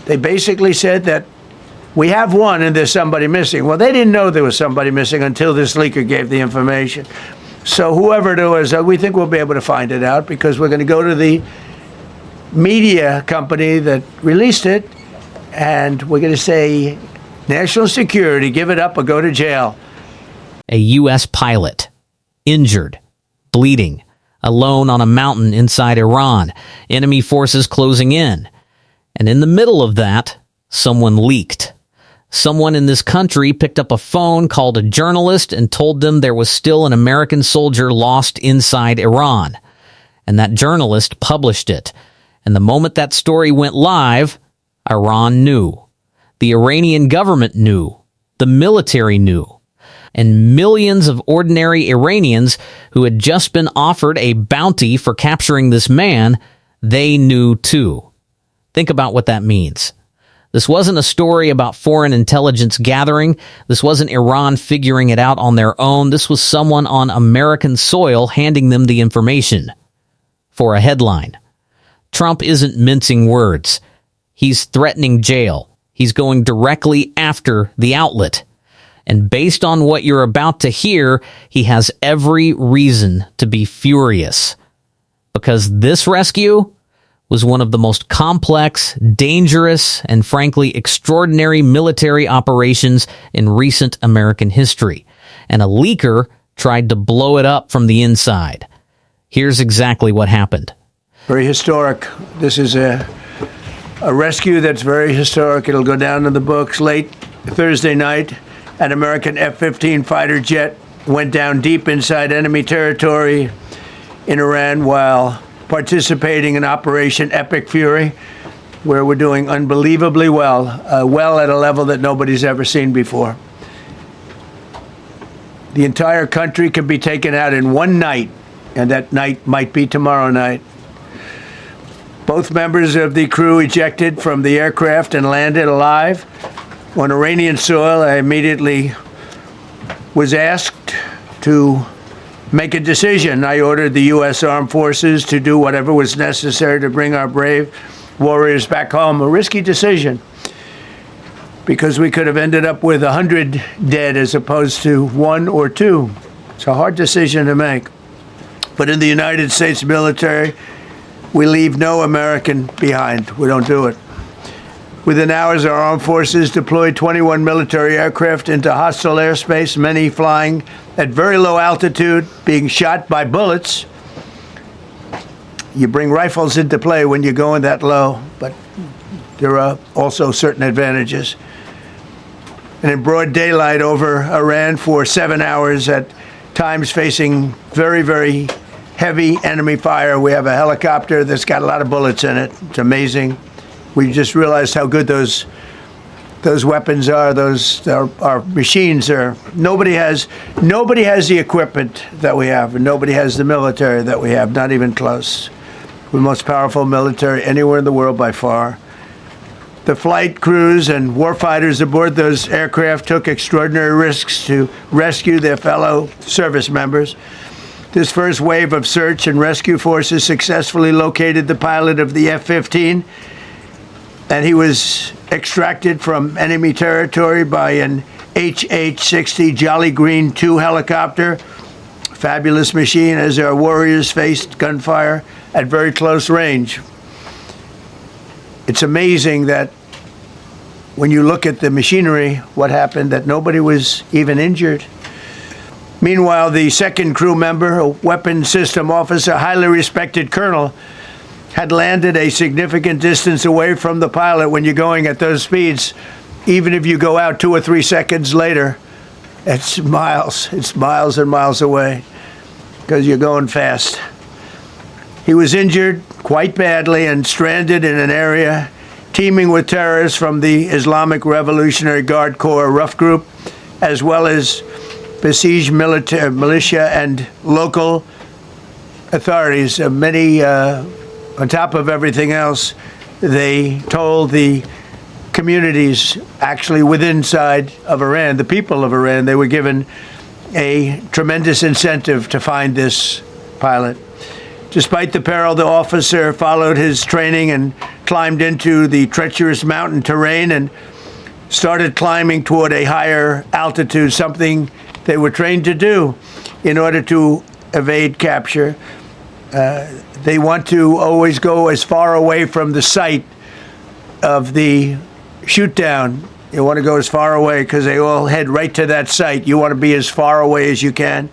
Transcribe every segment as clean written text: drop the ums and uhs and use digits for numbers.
They basically said that we have one and there's somebody missing. Well, they didn't know there was somebody missing until this leaker gave the information. So whoever it was, we think we'll be able to find it out because we're going to go to the media company that released it, and we're going to say, national security, give it up or go to jail. A U.S. pilot, injured, bleeding, alone on a mountain inside Iran, enemy forces closing in. And in the middle of that, someone leaked. Someone in this country picked up a phone, called a journalist, and told them there was still an American soldier lost inside Iran. And that journalist published it. And the moment that story went live, Iran knew. The Iranian government knew. The military knew. And millions of ordinary Iranians who had just been offered a bounty for capturing this man, they knew too. Think about what that means. This wasn't a story about foreign intelligence gathering. This wasn't Iran figuring it out on their own. This was someone on American soil handing them the information. For a headline, Trump isn't mincing words. He's threatening jail. He's going directly after the outlet. And based on what you're about to hear, he has every reason to be furious. Because this rescue was one of the most complex, dangerous, and frankly extraordinary military operations in recent American history. And a leaker tried to blow it up from the inside. Here's exactly what happened. Very historic. This is a rescue that's very historic. It'll go down in the books. Late Thursday night, an American F-15 fighter jet went down deep inside enemy territory in Iran while participating in Operation Epic Fury, where we're doing unbelievably well, well at a level that nobody's ever seen before. The entire country can be taken out in one night, and that night might be tomorrow night. Both members of the crew ejected from the aircraft and landed alive. On Iranian soil, I immediately was asked to make a decision. I ordered the U.S. Armed Forces to do whatever was necessary to bring our brave warriors back home. A risky decision, because we could have ended up with 100 dead as opposed to 1 or 2. It's a hard decision to make. But in the United States military, we leave no American behind. We don't do it. Within hours, our armed forces deployed 21 military aircraft into hostile airspace, many flying at very low altitude, being shot by bullets. You bring rifles into play when you're going that low, but there are also certain advantages. And in broad daylight over Iran for 7 hours, at times facing very, very heavy enemy fire. We have a helicopter that's got a lot of bullets in it. It's amazing. We just realized how good those weapons are. Our machines are. Nobody has the equipment that we have, and nobody has the military that we have. Not even close. We're the most powerful military anywhere in the world by far. The flight crews and warfighters aboard those aircraft took extraordinary risks to rescue their fellow service members. This first wave of search and rescue forces successfully located the pilot of the F-15, and he was extracted from enemy territory by an HH-60 Jolly Green II helicopter. Fabulous machine as our warriors faced gunfire at very close range. It's amazing that when you look at the machinery, what happened, that nobody was even injured. Meanwhile, the second crew member, a weapons system officer, highly respected colonel, had landed a significant distance away from the pilot. When you're going at those speeds, even if you go out 2 or 3 seconds later, it's miles and miles away because you're going fast. He was injured quite badly and stranded in an area teeming with terrorists from the Islamic Revolutionary Guard Corps rough group, as well as besieged militia and local authorities. Many, on top of everything else, they told the communities actually within inside of Iran, the people of Iran, they were given a tremendous incentive to find this pilot. Despite the peril, the officer followed his training and climbed into the treacherous mountain terrain and started climbing toward a higher altitude, something they were trained to do in order to evade capture. They want to always go as far away from the site of the shoot down. You want to go as far away because they all head right to that site. You want to be as far away as you can.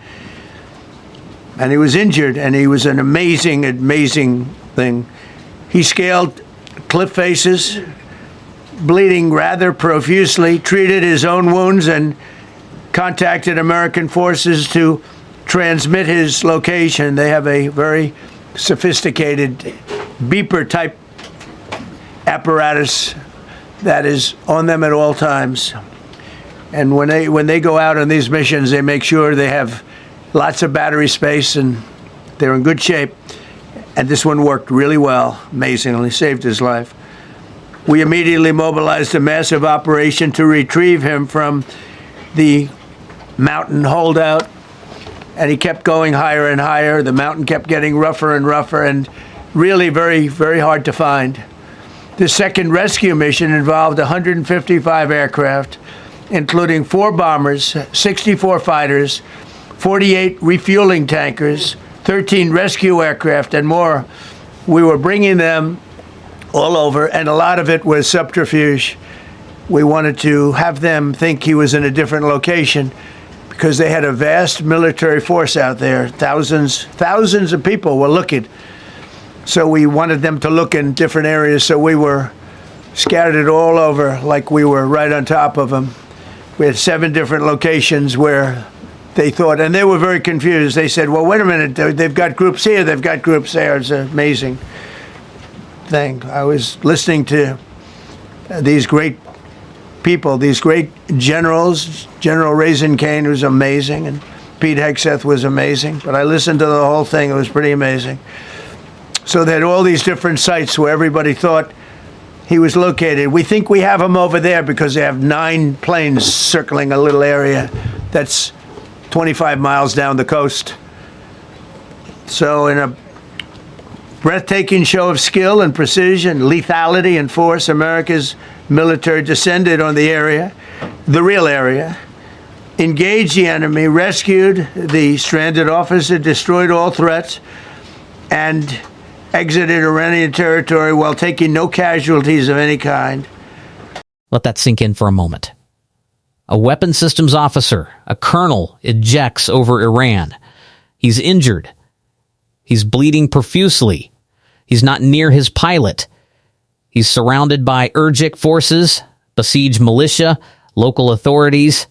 And he was injured, and he was an amazing, amazing thing. He scaled cliff faces, bleeding rather profusely, treated his own wounds, and contacted American forces to transmit his location. They have a very sophisticated beeper-type apparatus that is on them at all times. And when they go out on these missions, they make sure they have lots of battery space and they're in good shape. And this one worked really well, amazingly, saved his life. We immediately mobilized a massive operation to retrieve him from the mountain holdout. And he kept going higher and higher. The mountain kept getting rougher and rougher and really very, very hard to find. The second rescue mission involved 155 aircraft, including 4 bombers, 64 fighters, 48 refueling tankers, 13 rescue aircraft, and more. We were bringing them all over, and a lot of it was subterfuge. We wanted to have them think he was in a different location because they had a vast military force out there. Thousands of people were looking. So we wanted them to look in different areas, so we were scattered it all over like we were right on top of them. We had 7 different locations where they thought, and they were very confused. They said, well, wait a minute, they've got groups here, they've got groups there. It's an amazing thing. I was listening to these great people, these great generals. General Raisin Kane was amazing, and Pete Hegseth was amazing. But I listened to the whole thing. It was pretty amazing. So they had all these different sites where everybody thought he was located. We think we have him over there because they have 9 planes circling a little area that's 25 miles down the coast. So in a breathtaking show of skill and precision, lethality and force, America's military descended on the area, the real area, engaged the enemy, rescued the stranded officer, destroyed all threats, and exited Iranian territory while taking no casualties of any kind. Let that sink in for a moment. A weapons systems officer, a colonel, ejects over Iran. He's injured. He's bleeding profusely. He's not near his pilot. He's surrounded by Urgic forces, besieged militia, local authorities,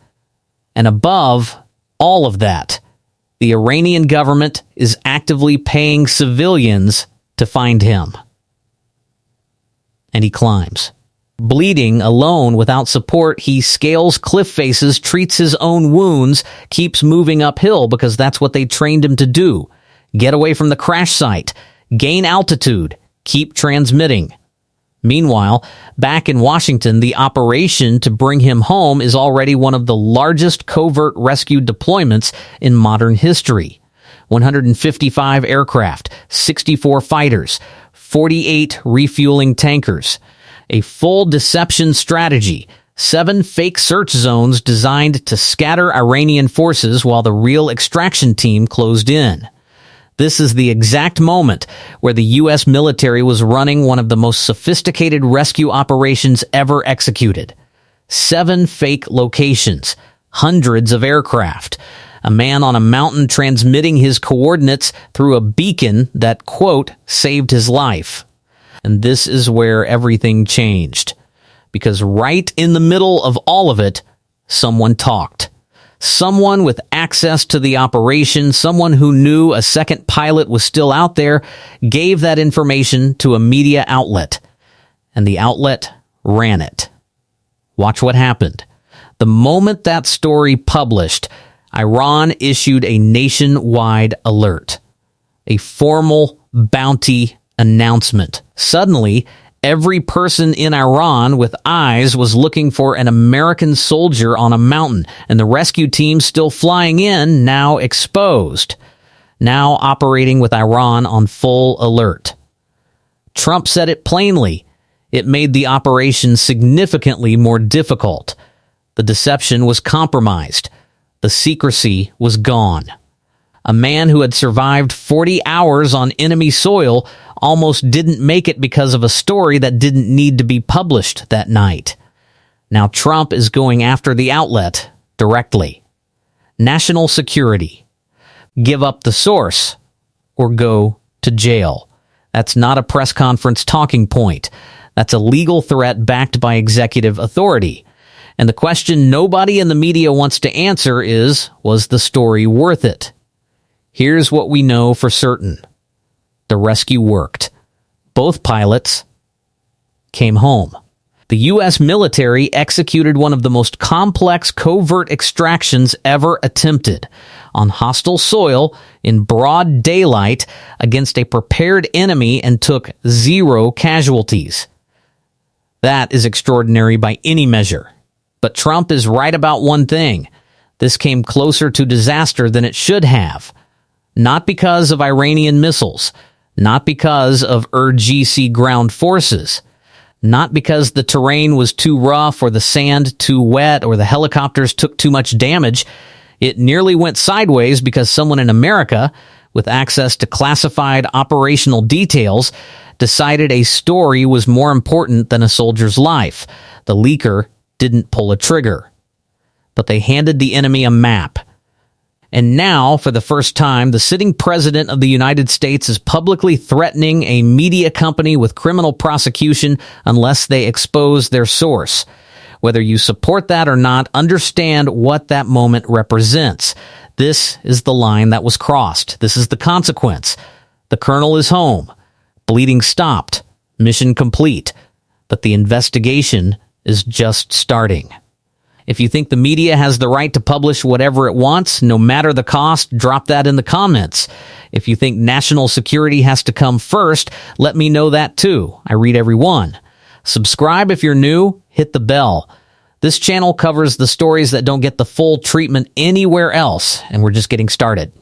and above all of that, the Iranian government is actively paying civilians to find him. And he climbs. Bleeding, alone, without support, he scales cliff faces, treats his own wounds, keeps moving uphill because that's what they trained him to do. Get away from the crash site, gain altitude, keep transmitting. Meanwhile, back in Washington, the operation to bring him home is already one of the largest covert rescue deployments in modern history. 155 aircraft, 64 fighters, 48 refueling tankers. A full deception strategy, 7 fake search zones designed to scatter Iranian forces while the real extraction team closed in. This is the exact moment where the U.S. military was running one of the most sophisticated rescue operations ever executed. 7 fake locations, hundreds of aircraft, a man on a mountain transmitting his coordinates through a beacon that, quote, saved his life. And this is where everything changed. Because right in the middle of all of it, someone talked. Someone with access to the operation, someone who knew a second pilot was still out there, gave that information to a media outlet. And the outlet ran it. Watch what happened. The moment that story published, Iran issued a nationwide alert. A formal bounty announcement. Suddenly, every person in Iran with eyes was looking for an American soldier on a mountain, and the rescue team still flying in, now exposed, now operating with Iran on full alert. Trump said it plainly. It made the operation significantly more difficult. The deception was compromised. The secrecy was gone. A man who had survived 40 hours on enemy soil almost didn't make it because of a story that didn't need to be published that night. Now Trump is going after the outlet directly. National security. Give up the source or go to jail. That's not a press conference talking point. That's a legal threat backed by executive authority. And the question nobody in the media wants to answer is, was the story worth it? Here's what we know for certain. The rescue worked. Both pilots came home. The U.S. military executed one of the most complex covert extractions ever attempted on hostile soil in broad daylight against a prepared enemy and took 0 casualties. That is extraordinary by any measure. But Trump is right about one thing. This came closer to disaster than it should have. Not because of Iranian missiles, not because of GC ground forces, not because the terrain was too rough or the sand too wet or the helicopters took too much damage. It nearly went sideways because someone in America, with access to classified operational details, decided a story was more important than a soldier's life. The leaker didn't pull a trigger. But they handed the enemy a map. And now, for the first time, the sitting president of the United States is publicly threatening a media company with criminal prosecution unless they expose their source. Whether you support that or not, understand what that moment represents. This is the line that was crossed. This is the consequence. The colonel is home. Bleeding stopped. Mission complete. But the investigation is just starting. If you think the media has the right to publish whatever it wants, no matter the cost, drop that in the comments. If you think national security has to come first, let me know that too. I read every one. Subscribe if you're new, hit the bell. This channel covers the stories that don't get the full treatment anywhere else, and we're just getting started.